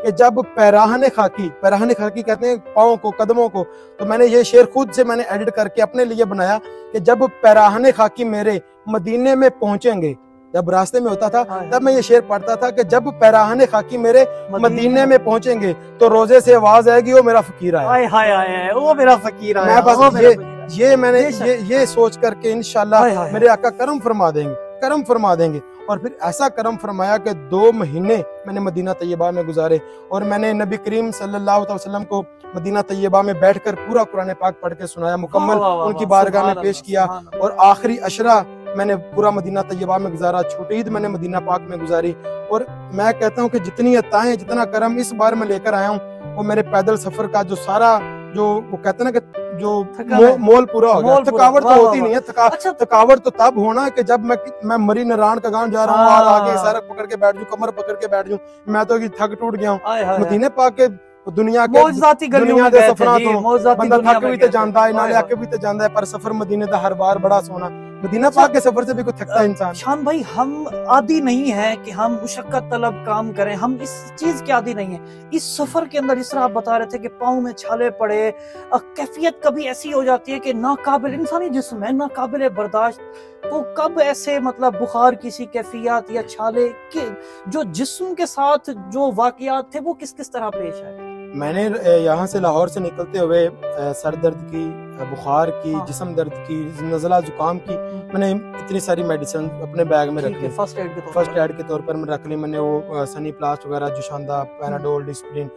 कि जब पैराहने खाकी कहते हैं पाँव को, कदमों को, तो मैंने ये शेर खुद से मैंने एडिट करके अपने लिए बनाया कि जब पैराहने खाकी मेरे मदीने में पहुंचेंगे, जब रास्ते में होता था तब मैं ये शेर पढ़ता था कि जब पैराहने खाकी मेरे मदीने में पहुंचेंगे तो रोजे से आवाज आएगी, वो मेरा फकीर आया, वो मेरा फकीर आया। मैं बस ये मैंने ये सोच करके इंशाल्लाह मेरे आका करम फरमा देंगे। और फिर ऐसा करम फरमाया कि 2 महीने मैंने मदीना तैयबा में गुजारे और मैंने नबी करीम सल्लल्लाहु अलैहि वसल्लम को मदीना तैयबा में बैठकर पूरा कुरान पाक पढ़ के सुनाया, मुकम्मल उनकी बारगाह में पेश किया। और आखिरी अशरा मैंने पूरा मदीना तैयबा में गुजारा, छोटी ईद मैंने मदीना पाक में गुजारी। और मैं कहता हूँ कि जितनी अताएं, जितना करम इस बार मैं लेकर आया हूँ, वो मेरे पैदल सफर का जो सारा, जो वो कहते हैं ना कि जो मोल पूरा हो गया। थकावट तो होती नहीं है, थकावट तो तब होना है कि जब मैं मरी नारायण का गांव जा रहा हूँ, आगे सड़क पकड़ के बैठ जाऊं, कमर पकड़ के बैठ जाऊं, मैं तो थक टूट गया हूँ। मदीने पाक के दुनिया के सफर तो बंदा थक भी तो जानता है, नाले आके भी तो जानता है, पर सफर मदीने का हर बार बड़ा सोना। मदीना पाक के सफर से भी कोई थकता इंसान। शान भाई, हम आदी नहीं है कि हम मुशक्कत तलब काम करें, हम इस चीज के आदी नहीं है। इस सफर के अंदर जिस तरह आप बता रहे थे कि पाँव में छाले पड़े, कैफियत कभी ऐसी हो जाती है कि नाकाबिल, इंसानी जिस्म है नाकाबिल बर्दाश्त, तो कब ऐसे मतलब बुखार किसी कैफियत या छाले के जो जिस्म के साथ जो वाकयात थे वो किस किस तरह पेश आए? मैंने यहाँ से लाहौर से निकलते हुए सर दर्द की, बुखार की, जिस्म दर्द की, नज़ला जुकाम की, मैंने इतनी सारी मेडिसिन अपने बैग में रख ली। फर्स्ट एड के तौर पर मैं रख ली। मैंने वो सनी प्लास्ट वगैरह, जुशांदा, पैनाडोल, डिस्प्रिन।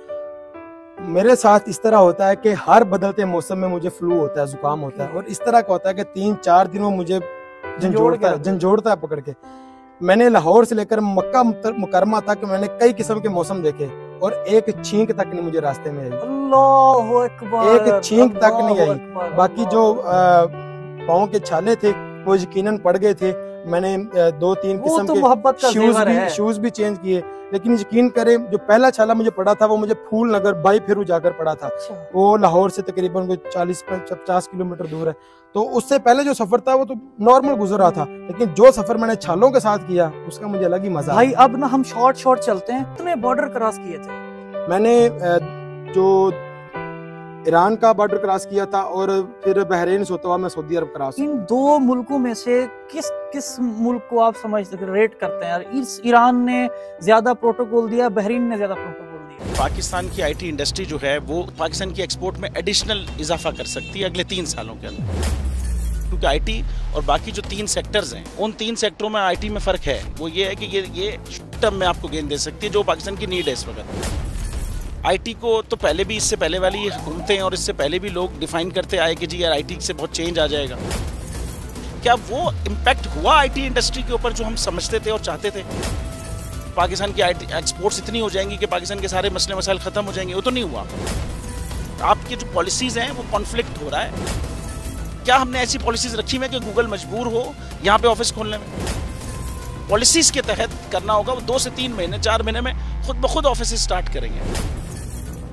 मेरे साथ इस तरह होता है कि हर बदलते मौसम में मुझे फ्लू होता है, जुकाम होता है, और इस तरह का होता है कि 3-4 दिन में मुझे झंझोड़ता है पकड़ के। मैंने लाहौर से लेकर मक्का मुकरमा तक मैंने कई किस्म के मौसम देखे और एक छींक तक नहीं मुझे रास्ते में आई। अल्लाहु अकबर, एक छींक तक नहीं आई। बाकी जो पाँव के छाले थे वो यकीनन पड़ गए थे। मैंने 2-3 किस्म के शूज भी चेंज किए, लेकिन यकीन करें जो पहला छाला मुझे पड़ा था वो मुझे फूल नगर बाई फेरू जाकर पड़ा था। वो लाहौर से तकरीबन 40-50 किलोमीटर दूर है। तो उससे पहले जो सफर था वो तो नॉर्मल गुजर रहा था, लेकिन जो सफर मैंने छालों के साथ किया उसका मुझे अलग ही मजा भाई। अब ना हम शॉर्ट चलते हैं। कितने बॉर्डर क्रॉस किए थे? मैंने जो ईरान का बॉर्डर क्रॉस किया था और फिर बहरीन से होता हुआ मैं सऊदी अरब क्रॉस। इन 2 मुल्कों में से किस मुल्क को आप समझते रेट करते हैं यार? ईरान ने ज्यादा प्रोटोकॉल दिया, बहरीन ने ज्यादा प्रोटोकॉल दिया? पाकिस्तान की आईटी इंडस्ट्री जो है वो पाकिस्तान की एक्सपोर्ट में एडिशनल इजाफा कर सकती है अगले 3 सालों के अंदर, क्योंकि आईटी और बाकी जो 3 सेक्टर्स हैं उन 3 सेक्टरों में आईटी में फर्क है। वो ये है कि ये टर्म में आपको गेन दे सकती है जो पाकिस्तान की नीड है इस वक्त। आईटी को तो पहले भी, इससे पहले वाली हुकूमतें और इससे पहले भी लोग डिफाइन करते आए कि जी यार आईटी से बहुत चेंज आ जाएगा। क्या वो इम्पैक्ट हुआ आईटी इंडस्ट्री के ऊपर जो हम समझते थे और चाहते थे? पाकिस्तान की आईटी एक्सपोर्ट्स इतनी हो जाएंगी कि पाकिस्तान के सारे मसले मसाइल खत्म हो जाएंगे? वो तो नहीं हुआ। आपकी जो पॉलिसीज हैं वो कॉन्फ्लिक्ट हो रहा है। क्या हमने ऐसी पॉलिसीज रखी हुई है कि गूगल मजबूर हो यहाँ पे ऑफिस खोलने में? पॉलिसीज के तहत करना होगा। वो 2 से 3 महीने 4 महीने में खुद ब खुद ऑफिस स्टार्ट करेंगे।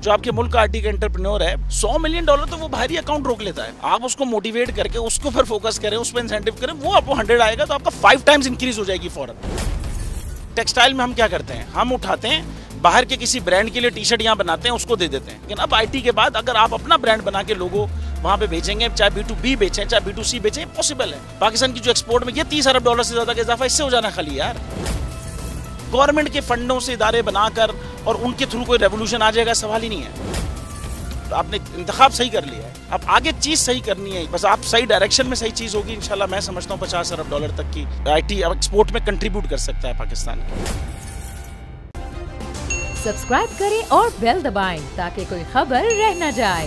जो आपके मुल्क का आईटी का एंटरप्रेन्योर है, $100 मिलियन तो वो बाहरी अकाउंट रोक लेता है। आप उसको मोटिवेट करके उसको फिर फोकस करें, उस पर इंसेंटिव करें, वो आपको 100 आएगा तो आपका 5 टाइम्स इंक्रीज हो जाएगी फौरन। टेक्सटाइल में हम क्या करते हैं, हम उठाते हैं बाहर के किसी ब्रांड के लिए टी-शर्ट यहाँ बनाते हैं, उसको दे देते हैं। लेकिन अब आईटी के बाद अगर आप अपना ब्रांड बना के लोगो वहाँ पे बेचेंगे, चाहे B2B बेचें चाहे B2C बेचें, पॉसिबल है। पाकिस्तान की जो एक्सपोर्ट में ये $30 अरब से ज्यादा का इजाफा इससे हो जाना खाली यार। गवर्नमेंट के फंडों से इदारे बनाकर और उनके थ्रू कोई रेवोल्यूशन आ जाएगा, सवाल ही नहीं है। तो आपने इंतखाब सही कर लिया है, अब आगे चीज सही करनी है, बस आप सही डायरेक्शन में सही चीज होगी इंशाल्लाह। मैं समझता हूँ $50 अरब तक की आईटी एक्सपोर्ट में कंट्रीब्यूट कर सकता है पाकिस्तान। सब्सक्राइब करें और बेल दबाएं ताकि कोई खबर रह न जाए।